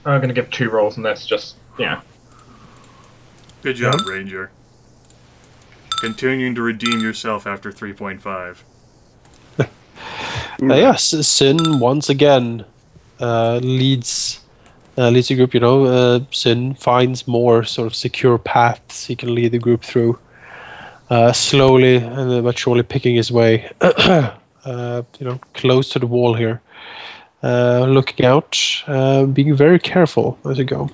I'm going to give 2 rolls on this, just, yeah. Good job, Ranger. Continuing to redeem yourself after 3.5. Yes, Sin once again leads the group. You know, Sin finds more sort of secure paths he can lead the group through, slowly but surely picking his way, close to the wall here. Looking out, being very careful as you go.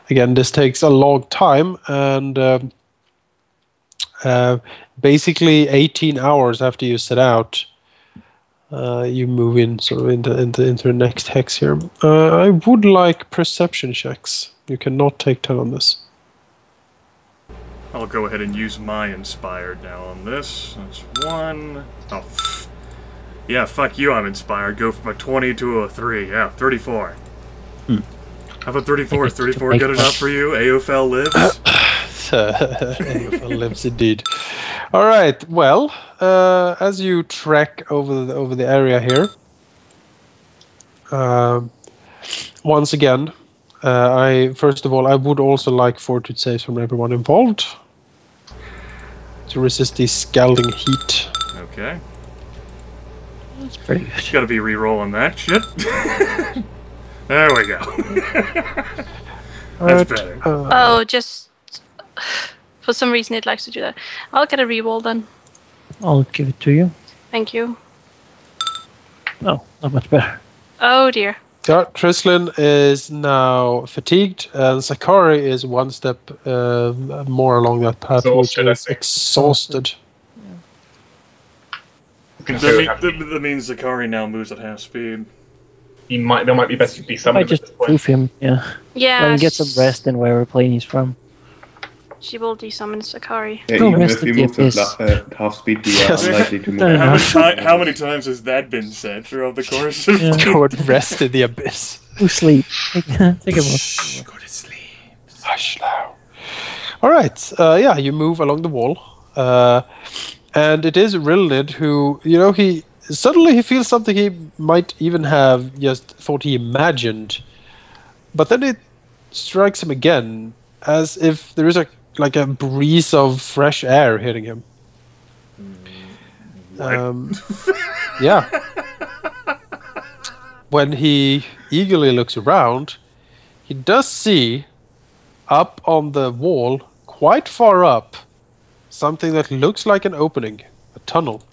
Again, this takes a long time, and basically 18 hours after you set out, you move in sort of into the next hex here. I would like perception checks. You cannot take 10 on this. I'll go ahead and use my inspired now on this. That's 1. Oh, yeah, fuck you, I'm inspired. Go from a 20 to a 3. Yeah, 34. How about 34? Is 34 good enough for you? AOFL lives? AOFL lives indeed. Alright, well, as you trek over the area here, once again, first of all, I would also like fortitude saves from everyone involved to resist the scalding heat. Okay. That's pretty good. Gotta be re-rolling that shit. There we go. That's better. Just for some reason it likes to do that. I'll get a reroll then. I'll give it to you. Thank you. Oh, not much better. Oh dear. Yeah, Trislin is now fatigued, and Sakari is one step more along that path, which is exhausted. That means Zakari now moves at half speed. There might be best to be I summoned at just this point. proof him, yeah. Yeah. Let him get some rest in wherever plane he's from. She will desummon Sakari. Yeah, No even rest if we of move the at half speed, we are unlikely to move. How many times has that been said throughout the course of Go and rest in the abyss. Go sleep. Take a look. Go to sleep. Hush now. Alright, yeah, you move along the wall. And it is Rilinid who, he feels something he might even have just thought he imagined. But then it strikes him again, as if there is a breeze of fresh air hitting him. Yeah. When he eagerly looks around, he does see up on the wall, quite far up, something that looks like an opening, a tunnel.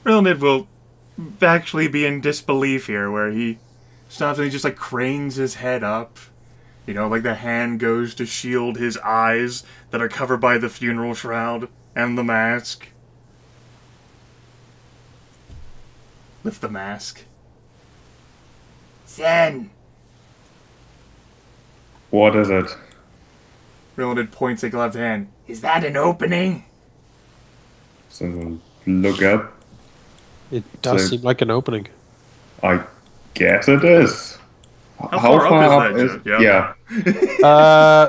Rilinid will actually be in disbelief here, where he stops and he just cranes his head up. Like the hand goes to shield his eyes that are covered by the funeral shroud and the mask. Lift the mask. Zen! What is it? Rilinid points a gloved hand. Is that an opening? So look up. It does seem like an opening. I guess it is. How far up is that? Yeah.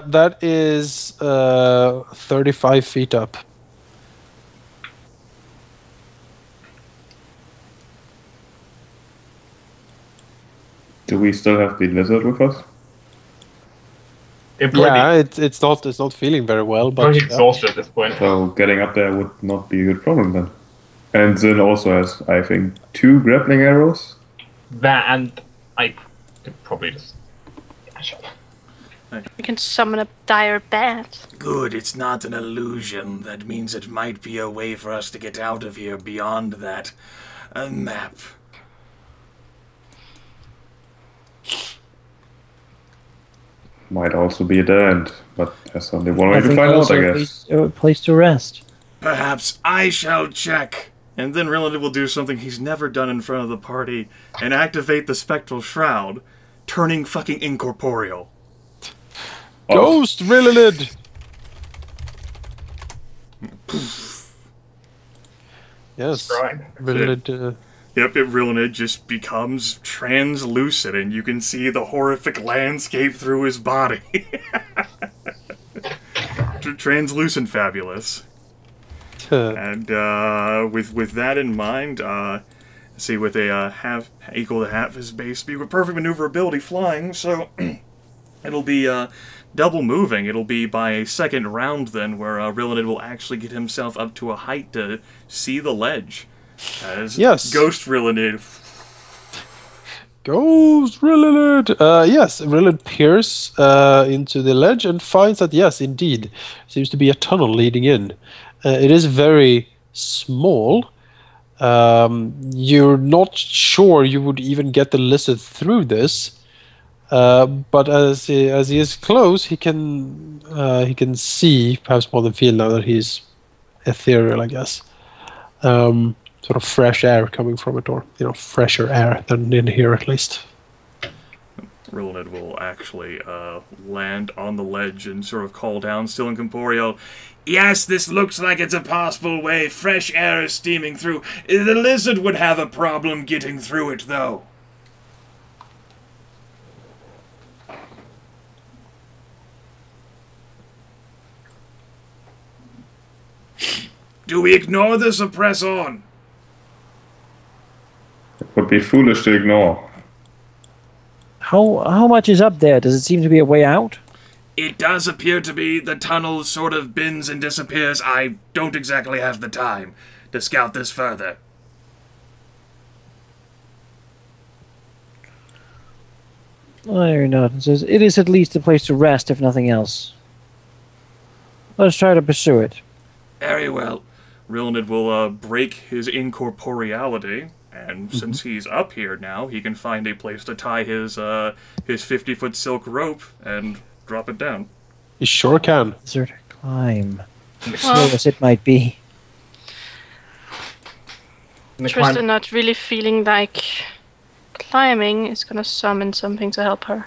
That is 35 feet up. Do we still have the lizard with us? Yeah, it's not feeling very well, but It's exhausted at this point. So getting up there would not be a good problem then. And Zin also has, I think, 2 grappling arrows. That, and I could probably just... Yeah, shut up. We can summon a dire bat. Good, it's not an illusion. That means it might be a way for us to get out of here beyond that. A map. Might also be a dead end, but there's only one way to find out, I guess. A place to rest. Perhaps I shall check. And then Rilinid will do something he's never done in front of the party and activate the spectral shroud, turning fucking incorporeal. Ghost Rilinid! Yes, Rilinid. Yep, Rilinid just becomes translucent, and you can see the horrific landscape through his body. Translucent fabulous. And with that in mind, see, with a half equal to half his base speed with perfect maneuverability flying, so it'll be double moving. It'll be by a second round then, where Rilinid will actually get himself up to a height to see the ledge. As Ghost Rilinid. Ghost Rilinid! Yes, Rilinid peers into the ledge and finds that, yes, indeed, seems to be a tunnel leading in. It is very small. You're not sure you would even get the lizard through this, but as he is close, he can see, perhaps more than feel, now that he's ethereal, I guess. Sort of fresh air coming from it, or fresher air than in here at least. Rilinid will actually land on the ledge and sort of call down, still incorporeal. Yes, this looks like it's a possible way. Fresh air is steaming through. The lizard would have a problem getting through it, though. Do we ignore this or press on? It would be foolish to ignore. How much is up there? Does it seem to be a way out? It does appear to be. The tunnel sort of bends and disappears. I don't exactly have the time to scout this further. Iron Nut says it is at least a place to rest, if nothing else. Let's try to pursue it. Very well. Rilinid will break his incorporeality, and since he's up here now, he can find a place to tie his 50-foot silk rope and drop it down. You sure can. Desert climb. Slow as it might be. Tristan not really feeling like climbing is gonna summon something to help her.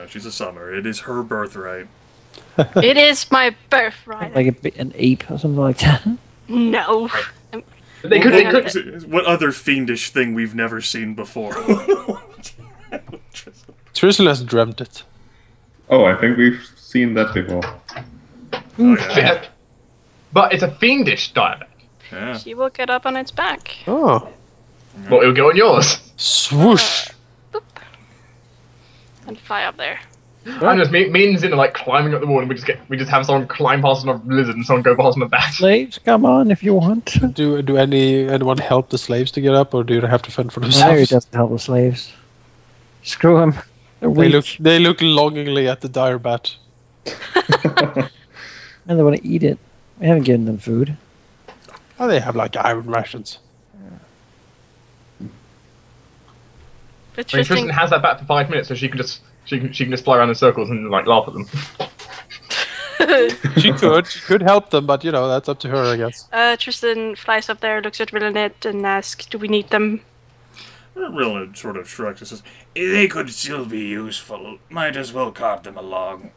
She's a summer. It is her birthright. It is my birthright. Like an ape or something like that. No. They could. What other fiendish thing we've never seen before? Tristan has dreamt it. Oh, I think we've seen that before. Yeah. But it's a fiendish dialect. Yeah. She will get up on its back. Oh. Well, it'll go on yours. Swoosh! Boop. And fly up there. And just me and Zin are like climbing up the wall, and we just have someone climb past on a lizard and someone go past on the back. Slaves, come on if you want. Do anyone help the slaves to get up, or do they have to fend for Larry themselves? doesn't help the slaves. Screw him. They look longingly at the dire bat. And they want to eat it. We haven't given them food. Oh, they have like iron rations. But I mean, Tristan has that bat for 5 minutes, so she can just fly around in circles and like laugh at them. She could help them, but that's up to her, I guess. Tristan flies up there, looks at Rilinid, and asks, "Do we need them?" Rilinid sort of shrugs and says, "They could still be useful. Might as well cart them along."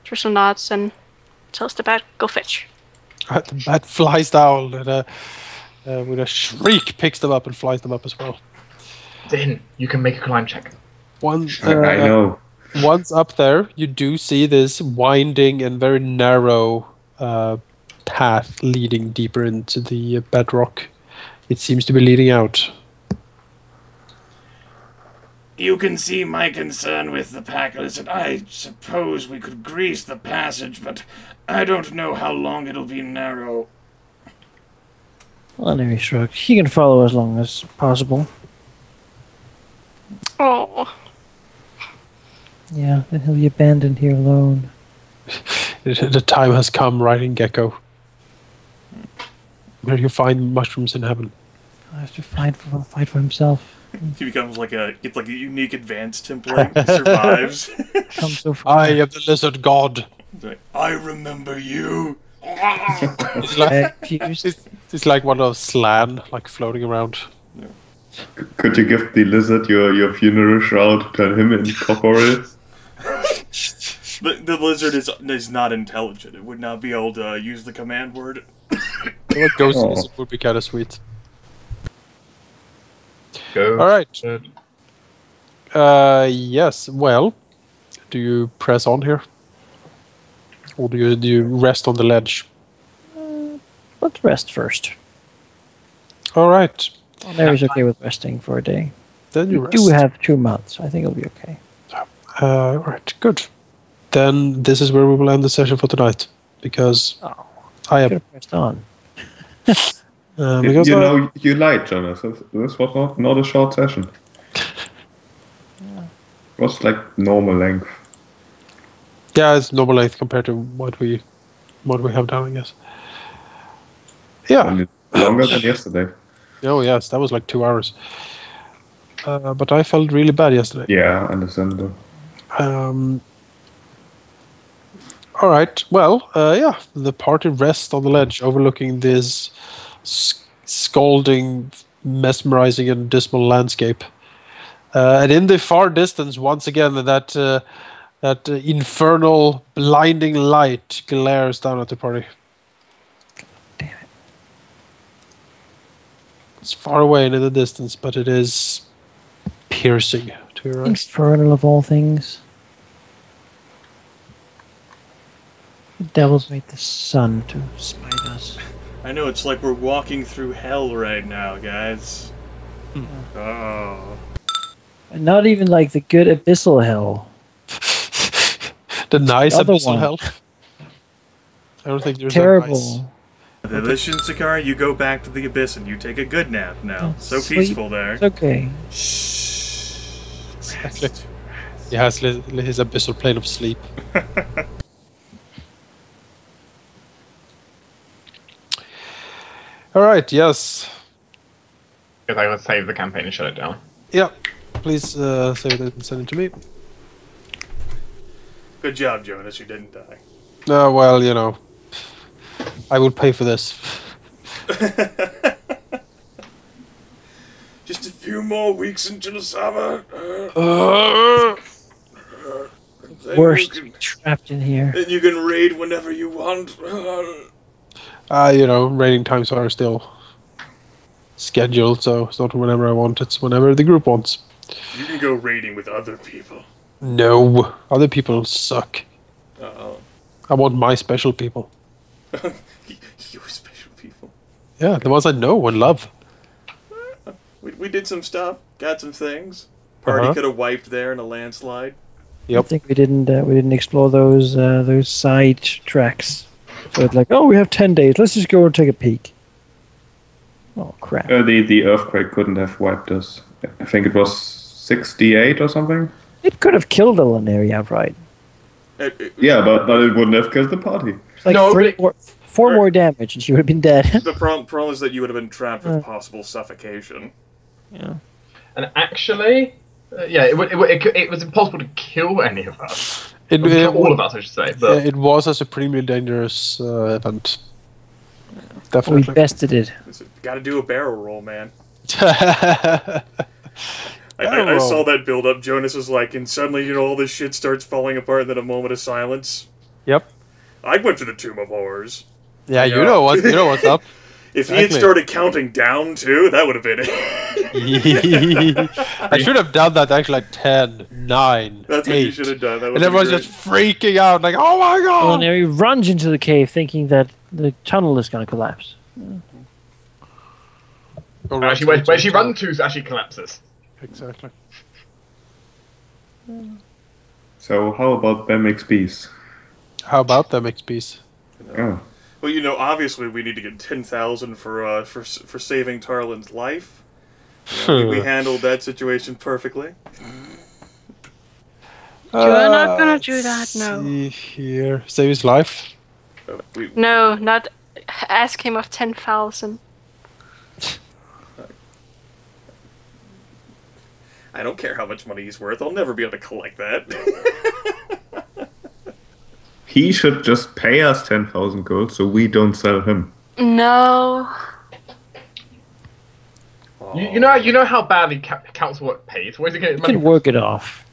Tristan nods and tells the bat, "Go fetch." The bat flies down and with a shriek picks them up and flies them up as well. Zin, you can make a climb check. Once I know. Once up there, you do see this winding and very narrow path leading deeper into the bedrock. It seems to be leading out. You can see my concern with the pack lizard. I suppose we could grease the passage, but I don't know how long it'll be narrow. Alauneari shrugged. He can follow as long as possible. Oh. Yeah, then he'll be abandoned here alone. The time has come, riding gecko. Where do you find mushrooms in heaven? He'll have to fight for himself. He becomes like a unique advanced template. He survives. Come so far. I am the lizard god. I remember you. It's like one of those slan, like floating around. Could you give the lizard your funeral shroud, turn him incorporeal? The lizard is not intelligent. It would not be able to use the command word. Ghost lizard would be kind of sweet. Go. All right. Yes. Well, do you press on here? Or do you rest on the ledge? Let's rest first. All right. Alauneari's okay with resting for a day. Then you We rest. do have 2 months. I think it'll be okay. All right, good. Then this is where we will end the session for tonight, because Oh, I should am. have pressed on. Because You know, you lied, Jonas. This was not a short session. It was like normal length. yeah, it's normal length compared to what we have done, I guess. Yeah. Only longer than yesterday. Oh yes, that was like 2 hours. But I felt really bad yesterday. Yeah, understandable. All right. Well, yeah. The party rests on the ledge, overlooking this scalding, mesmerizing, and dismal landscape. And in the far distance, once again, that infernal, blinding light glares down at the party. Damn it. It's far away and in the distance, but it is piercing to your eyes. Infernal of all things. The devils made the sun to smite us. I know, it's like we're walking through hell right now, guys. Oh. And not even like the good abyssal hell. The nice The other abyssal one. hell. I don't think there's Terrible. a nice. Listen, Sakari, you go back to the abyss and you take a good nap now. So Sleep. peaceful there. It's okay. Shh. Exactly. He has his abyssal plane of sleep. All right. Yes. Because I would save the campaign and shut it down. Yeah. Please save it and send it to me. Good job, Jonas, you didn't die. Well, you know, I will pay for this. Just a few more weeks until the summer. Then Worst you can- trapped in here. Then you can raid whenever you want. You know, raiding times are still scheduled, so it's not whenever I want. It's whenever the group wants. You can go raiding with other people. No, other people suck. Uh-oh. I want my special people. Your special people. Yeah, the ones I know and love. We did some stuff, got some things. Party Uh-huh. could have wiped there in a landslide. I Yep. think we didn't explore those side tracks. So it's like, oh, we have 10 days. Let's just go and take a peek. Oh crap! The earthquake couldn't have wiped us. I think it was 68 or something. It could have killed Alauneari outright. Yeah, but it wouldn't have killed the party. It's like No, four more damage, and she would have been dead. The problem is that you would have been trapped with possible suffocation. Yeah. And actually, yeah, it was impossible to kill any of us. All of us, I should say. But It was a supremely dangerous event. We Definitely. bested it. Got to do a barrel roll, man. Barrel I roll. saw that build up. Jonas was like, and suddenly, all this shit starts falling apart, and then a moment of silence. Yep. I went to the Tomb of Horrors. Yeah, Yeah. you know what's up. If he had Exactly. started counting down too, that would have been it. I should have done that actually like 10, 9, That's what 8. you should have done. That And would everyone's just freaking out, like, oh my god! Alauneari runs into the cave, thinking that the tunnel is going to collapse. actually, where she runs to actually collapses. Exactly. So how about them XPs? How about them XPs? Oh. Well, obviously we need to get 10,000 for saving Tarlin's life. We handled that situation perfectly. You're not gonna do that, no. See here. Save his life. No, not ask him of 10,000. I don't care how much money he's worth. I'll never be able to collect that. He should just pay us 10,000 gold so we don't sell him. No. You know how badly council work pays. Where's it getting We money? can work it off.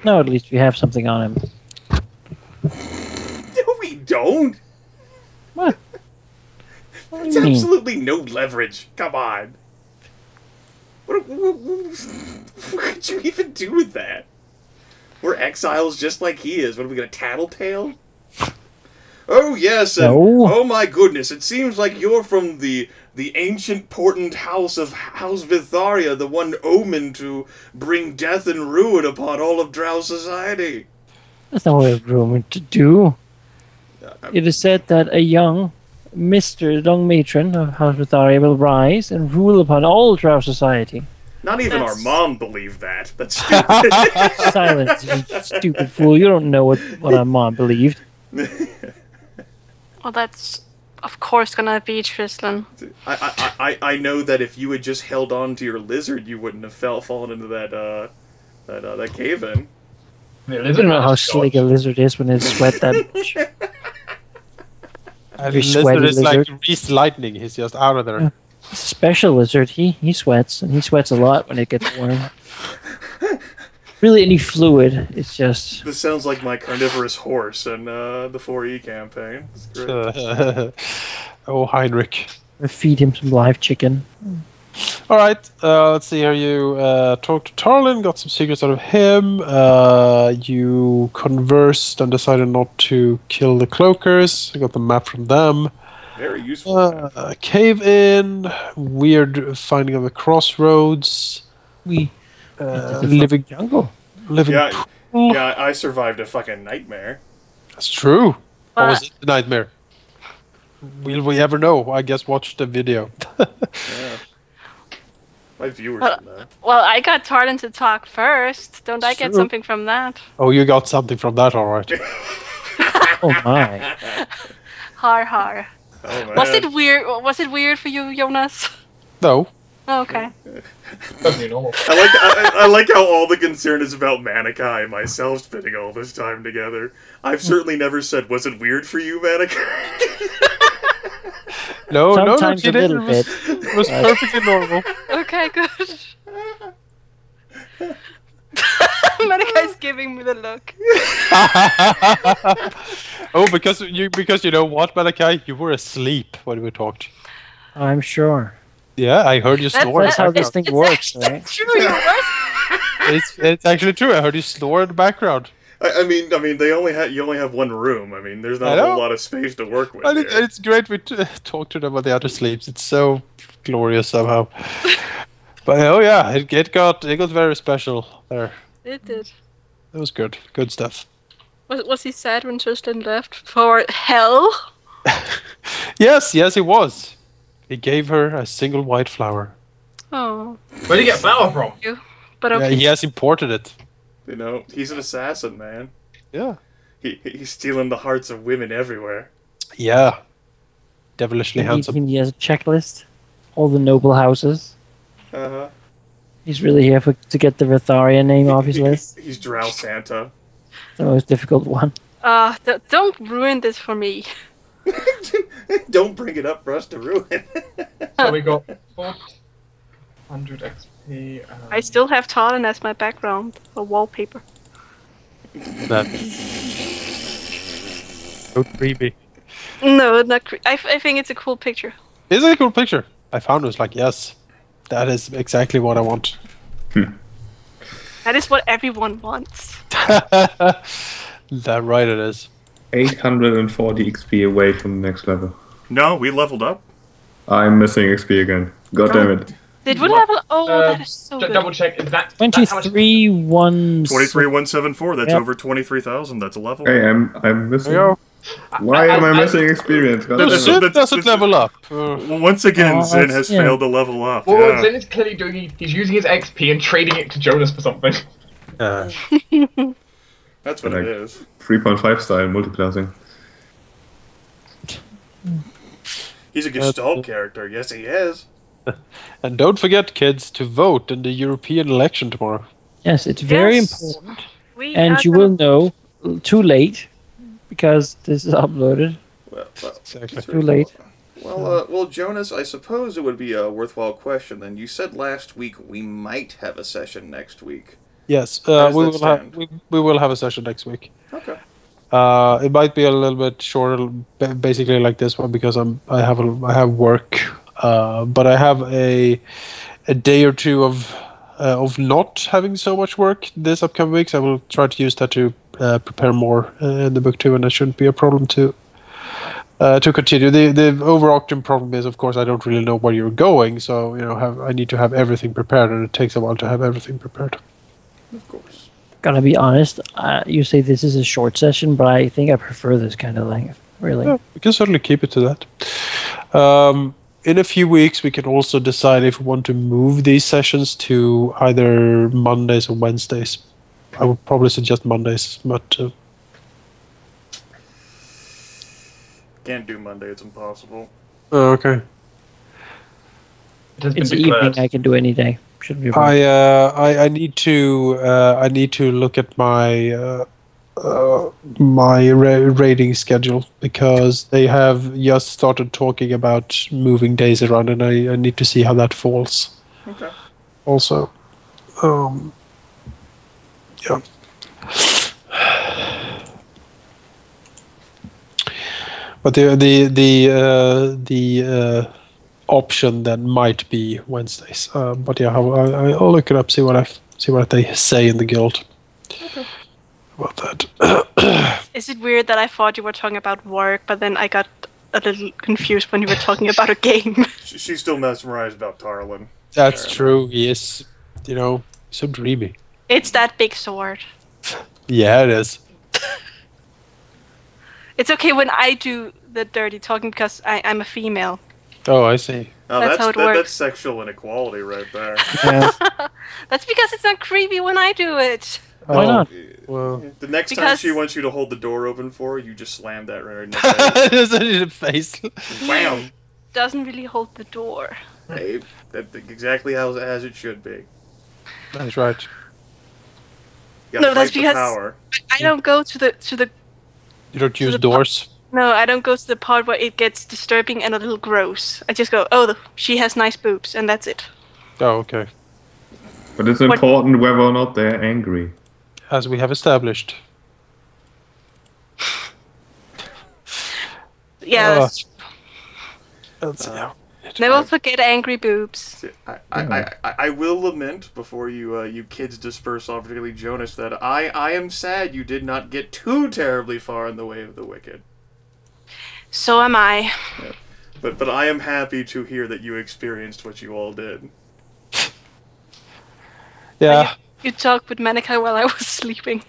No, at least we have something on him. No, we don't. What? What do It's you mean? absolutely no leverage. Come on. What could you even do with that? We're exiles just like he is. What are we gonna tattletale? Oh yes, and No. oh my goodness! It seems like you're from the ancient portent house of House Vytharia, the one omened to bring death and ruin upon all of Drow society. That's not what we have room to do. It is said that a young matron of House Vytharia will rise and rule upon all Drow society. Not even our mom believed that. That's stupid. Silence, you stupid fool. You don't know what our mom believed. Well, that's of course gonna be Tristan. I know that if you had just held on to your lizard, you wouldn't have fallen into that cave in. I don't know how slick a lizard is when it sweat that much. And the lizard is like Reese Lightning. He's just out of there. Yeah. It's a special lizard. He sweats, and he sweats a lot when it gets warm. Really, any fluid. It's just. This sounds like my carnivorous horse in the 4E campaign. It's great. Oh, Heinrich. Or feed him some live chicken. All right, let's see here. You talked to Tarlin, got some secrets out of him. You conversed and decided not to kill the cloakers. You got the map from them. Very useful. Cave in, weird finding of the crossroads. Living jungle. Living pool. Yeah, I survived a fucking nightmare. That's true. What was it? The nightmare? Will we ever know? I guess watch the video. Yeah. My viewers know that. Well, I got Tarlin to talk first. Don't I get something from that? Oh, you got something from that, all right. Oh my. Har har. Oh, man. Was it weird? Was it weird for you, Jonas? No. Oh, okay. I like how all the concern is about Manaki and myself spending all this time together. I've certainly never said, was it weird for you, Manaki? No, sometimes no, a little bit. It was perfectly normal. Okay, good. Manakai's giving me the look. Oh, because you know what, Malachi? You were asleep when we talked. I'm sure. Yeah, I heard you snore. That's how this thing works, right? True, you were. It's actually true. I heard you snore in the background. I mean, you only have one room. I mean, there's not a whole lot of space to work with. And it's great we talk to them when the other sleeps. It's so glorious somehow. But oh yeah, it got very special there. It did. It was good. Good stuff. Was he sad when Tristan left for hell? Yes, he was. He gave her a single white flower. Oh. Where did he get flower from? But okay. Yeah, he has imported it. You know, he's an assassin, man. Yeah. He's stealing the hearts of women everywhere. Yeah. Devilishly handsome. He has a checklist. All the noble houses. Uh-huh. He's really here to get the Vytharia name off his list. He's Drow Santa. The most difficult one. Don't ruin this for me. Don't bring it up for us to ruin. So we got 400 XP. I still have Tarlin as my background or wallpaper. That's so creepy. No, not I think it's a cool picture. It's a cool picture. I found it, was like, yes, that is exactly what I want. That is what everyone wants. That right it is. 840 XP away from the next level. No, we leveled up. I'm missing XP again. God damn it. Did we level? Oh, that is so good. Double check. Is that 23,174. That's over 23,000. That's a level. Hey, I'm missing. Why am I missing experience? Zin doesn't level up. Once again, Zin has failed to level up. Well, Zin is clearly doing. He's using his XP and trading it to Jonas for something. That's what it is. 3.5 style multiclassing. He's a Gestalt character. Yes, he is. And don't forget, kids, to vote in the European election tomorrow. Yes, it's very important. And you will know too late because this is uploaded. Well, exactly. Too late. Well, Jonas, I suppose it would be a worthwhile question. Then you said last week we might have a session next week. Yes, we will have a session next week. Okay. It might be a little bit shorter, basically like this one, because I have work, but I have a day or two of of not having so much work this upcoming weeks. I will try to use that to prepare more in the book too, and that shouldn't be a problem to continue. The overarching problem is, of course, I don't really know where you're going, so I need to have everything prepared, and it takes a while to have everything prepared. Of course. Gotta be honest, you say this is a short session, but I think I prefer this kind of length, really. Yeah, we can certainly keep it to that. In a few weeks, we can also decide if we want to move these sessions to either Mondays or Wednesdays. I would probably suggest Mondays, but... Can't do Monday, it's impossible. Oh, okay. It's evening, I can do any day. Shouldn't be a problem. I need to look at my raiding schedule, because they have just started talking about moving days around, and I need to see how that falls. Okay. Also, yeah. But the option then might be Wednesdays. But yeah, I'll look it up, see what they say in the guild. Okay. About that. Is it weird that I thought you were talking about work, but then I got a little confused when you were talking about a game? She's still mesmerized about Tarlin. That's true. He is, so dreamy. It's that big sword. Yeah, it is. It's okay when I do the dirty talking because I'm a female. Oh, I see. Oh, that's how it works. That's sexual inequality right there. Yeah. That's because it's not creepy when I do it. Why not? Well, the next time she wants you to hold the door open for her, you just slam that right in the face. in the face. Wow. Doesn't really hold the door. Hey, that's exactly as it should be. That's right. No, that's because I don't go to the. You don't use doors? No, I don't go to the part where it gets disturbing and a little gross. I just go, oh, she has nice boobs, and that's it. Oh, okay. But it's important whether or not they're angry. As we have established. Yeah, yeah. Never forget angry boobs. I will lament before you kids disperse off, particularly Jonas, that I am sad you did not get too terribly far in the way of the wicked. So am I. Yeah. But I am happy to hear that you experienced what you all did. Yeah. You talked with Manaki while I was sleeping.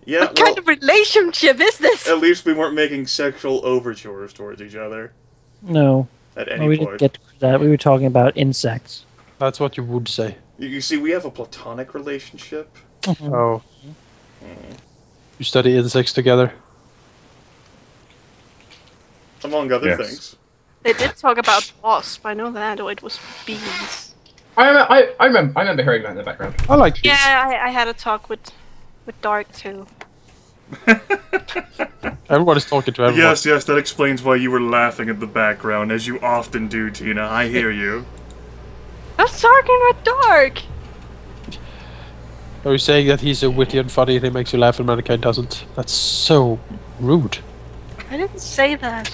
Yeah. What kind of relationship is this? At least we weren't making sexual overtures towards each other. No. At any we point. didn't get to that. We were talking about insects. That's what you would say. You see, we have a platonic relationship. Oh. You study insects together? Among other things. They did talk about wasp. I know that, or it was bees. I remember hearing that in the background. I like bees. Yeah, I had a talk with Dark too. Everybody's talking to everyone. Yes, that explains why you were laughing in the background, as you often do, Tina. I hear you. I was talking with Dark. Are you saying that he's so witty and funny and he makes you laugh and Manaki doesn't? That's so rude. I didn't say that.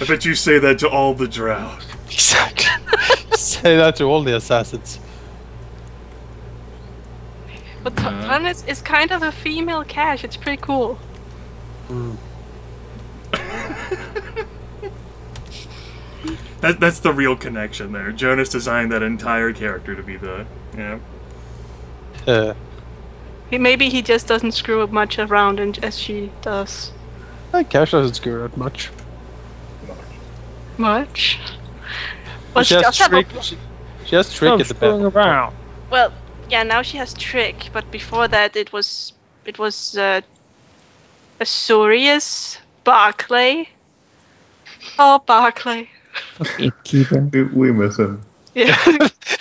I bet you say that to all the drow. Exactly. Say that to all the assassins. But ToN is kind of a female cache. It's pretty cool. That's the real connection there. Jonas designed that entire character to be the, Maybe he just doesn't screw up much around as she does. Cash doesn't screw out much. Much? Well, she has trick at the back. Around. Well, yeah, now she has trick, but before that it was Azorius, Barclay. Oh, Barclay. Keeper. We miss him. Yeah.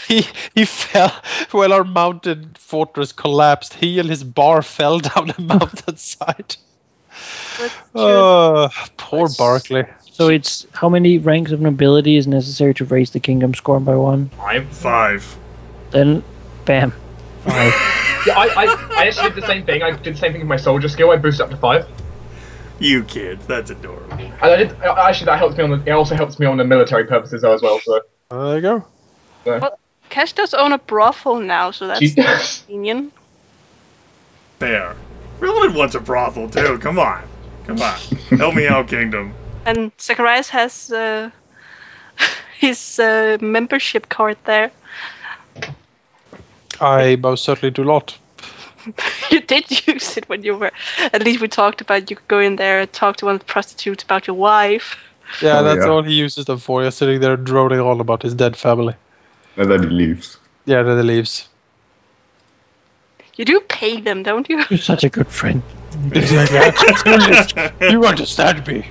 he fell while our mountain fortress collapsed. He and his bar fell down the mountainside. Poor Barclay. So it's how many ranks of nobility is necessary to raise the kingdom score by 1? 5. Then, bam, 5. Yeah, I actually did the same thing. I did the same thing with my soldier skill. I boosted up to 5. You kids, that's adorable. And actually that helps me on it also helps me on the military purposes as well. So there you go. So. Well, Cash does own a brothel now, so that's convenient. Fair. Rilinid wants a brothel too. Come on. Help me out, Kingdom. And Zacharias has his membership card there. I most certainly do not. You did use it when you were. At least we talked about you could go in there and talk to one of the prostitutes about your wife. Yeah, that's all he uses them for. You're sitting there droning on about his dead family. And then he leaves. Yeah, then he leaves. You do pay them, don't you? You're such a good friend. You understand me.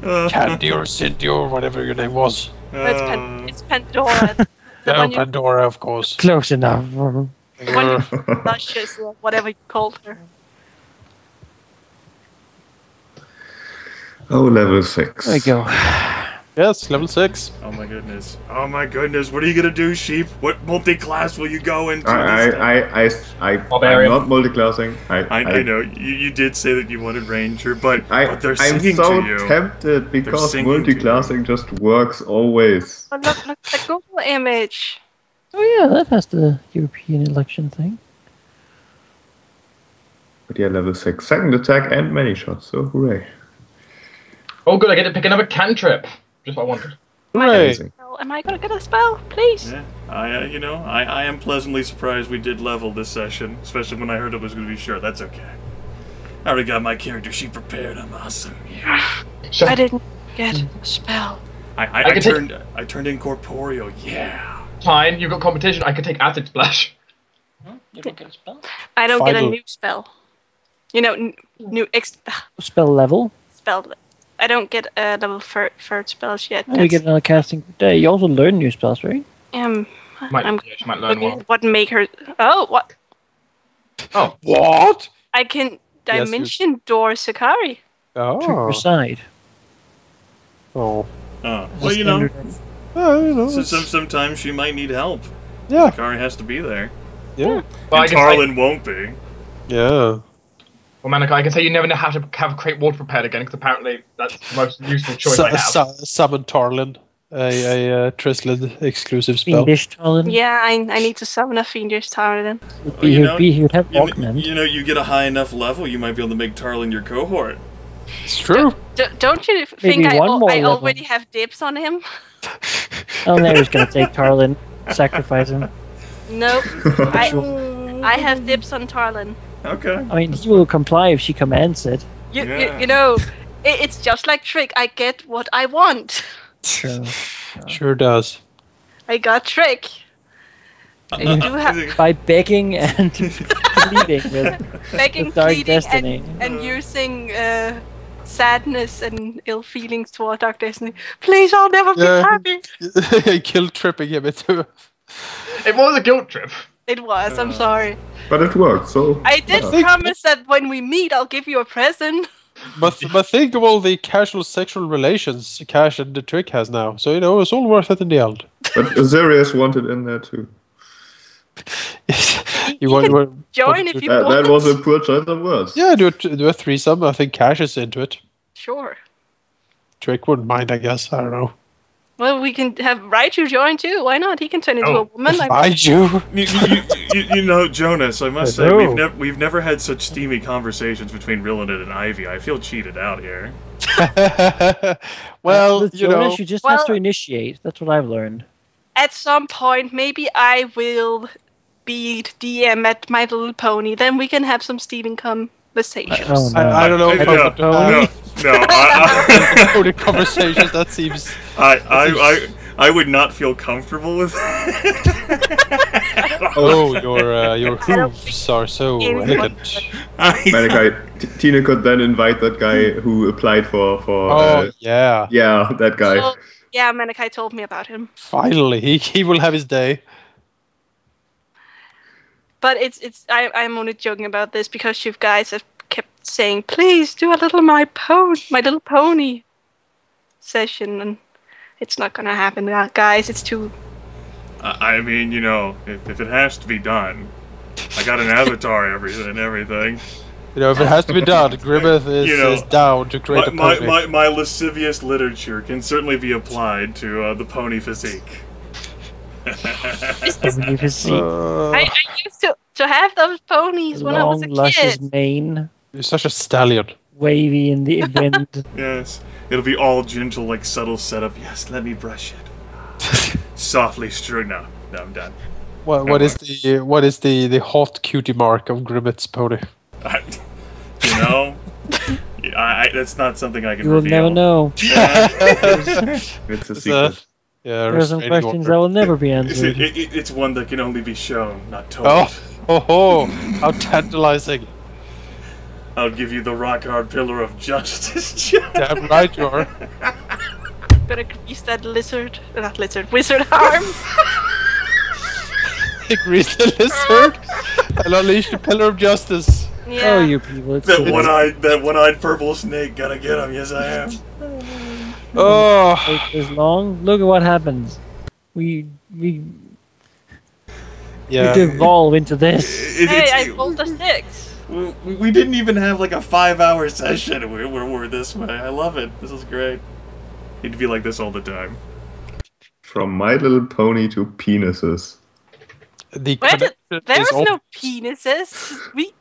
Candy or Cindy or whatever your name was. It's Pandora. Pandora, of course. Close enough. The one you luscious or whatever you called her. Oh, level 6. There we go. Yes, level 6. Oh my goodness. What are you gonna do, Sheep? What multi-class will you go into? I'm not multi-classing. I know. You did say that you wanted Ranger, but they're I'm singing so to you. tempted because multi-classing just works always. Oh, look at the Google image. Oh yeah, that has the European election thing. But yeah, level 6. Second attack and many shots, so hooray. Oh good, I get to pick another cantrip. Just what I wanted. Hooray! Am I gonna get a spell, please? Yeah, I am pleasantly surprised we did level this session, especially when I heard it was going to be short. That's okay. I already got my character sheet prepared. I'm awesome. Yeah. I didn't get a spell. I turned incorporeal. Yeah. Fine, you've got competition. I could take acid splash. You don't get a spell? I don't get a new spell. You know, new spell level. I don't get level third spells yet. You get another casting per day. You also learn new spells, right? I'm she might learn one. What make her? Oh, what? Oh, what? I can dimension door Sakari. Oh. To your side. Oh. Well, you know. Sometimes she might need help. Yeah. Sakari has to be there. Yeah. Well, and Tarlin won't be. Yeah. Well, Manaki, I can say you never know how to have Create Water prepared again, because apparently that's the most useful choice I have. Summon Tarlin, a Trislid exclusive spell. Fiendish Tarlin. Yeah, I need to summon a Fiendish Tarlin. He would have augment. You get a high enough level, you might be able to make Tarlin your cohort. It's true. Don't you think I already have dibs on him? Alauneari's gonna take Tarlin, sacrifice him. Nope. I have dibs on Tarlin. Okay. I mean, he will comply if she commands it. You know, it's just like Trick. I get what I want. Sure does. I got Trick. I do have by begging and pleading with Dark Destiny and using sadness and ill feelings toward Dark Destiny. Please, I'll never be happy. Guilt tripping him into. It was a guilt trip. It was. I'm sorry. But it worked, so. I did promise that when we meet, I'll give you a present. But think of all the casual sexual relations Cash and the Trick has now. So, it's all worth it in the end. But Azarius wanted in there too. you can join if you want. That was a poor choice of words. Yeah, do a threesome. I think Cash is into it. Sure. Trick wouldn't mind, I guess. I don't know. Well, we can have Raichu join too. Why not? He can turn into a woman. Raichu? You know, Jonas, I must say, we've never had such steamy conversations between Rilinid and Ivy. I feel cheated out here. Well, Jonas, you just have to initiate. That's what I've learned. At some point, maybe I will be DM at My Little Pony. Then we can have some steaming conversations. I don't know if No. conversations. That seems. I would not feel comfortable with that. Your hooves are so elegant. Manaki, Tina could then invite that guy who applied for. Yeah, that guy. So, yeah, Manaki told me about him. Finally, he will have his day. But I'm only joking about this because you guys have kept saying, please do a little My Little Pony session, and it's not gonna happen, guys. It's too. I mean, if it has to be done, I got an avatar and everything. If it has to be done, Grimith is down to create a pony. My lascivious literature can certainly be applied to the pony physique. I used to have those ponies when I was a long, luscious kid. mane. You're such a stallion. Wavy in the wind. Yes. It'll be all gentle, like subtle setup. Yes, let me brush it. Softly strewn. No, I'm done. What is the hot cutie mark of Grimith's pony? That's not something I can You will reveal. never know. It's a secret. Yeah, There are some questions that will never be answered. It's one that can only be shown, not told. Oh, how tantalizing. I'll give you the rock-hard pillar of justice. Damn right you are. Gonna grease that wizard arm. Grease the lizard and unleash the pillar of justice. Yeah. Oh, you people! It's that one-eyed purple snake. Gotta get him. Yes, I am. Oh, Take this long. Look at what happens. We devolve into this. Hey, I rolled a 6. We didn't even have like a 5-hour session. We're this way. I love it. This is great. It'd be like this all the time. From My Little Pony to penises. The There connection was is no penises. We